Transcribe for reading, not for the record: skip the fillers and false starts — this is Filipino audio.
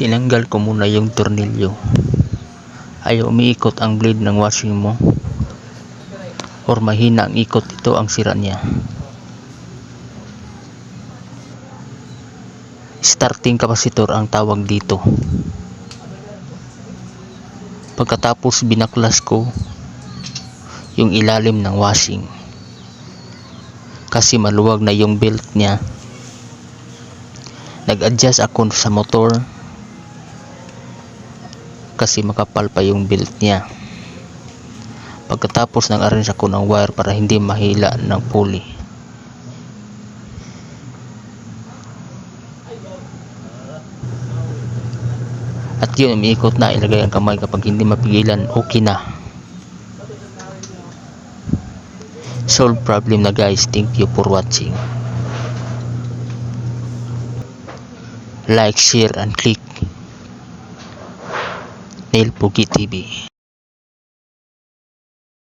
Tinanggal ko muna yung tornilyo. Ay umiikot ang blade ng washing mo or mahina ang ikot, ito ang sira niya. Starting capacitor ang tawag dito. Pagkatapos binaklas ko yung ilalim ng washing kasi maluwag na yung belt niya. Nag-adjust ako sa motor kasi makapal pa yung belt niya. Pagkatapos nag-arrange ako ng wire para hindi mahila ng pulley. At yun, umiikot na. Ilagay ang kamay kapag hindi mapigilan, okay na. Solve problem na guys. Thank you for watching. Like, share, and click Neil Pugi TV.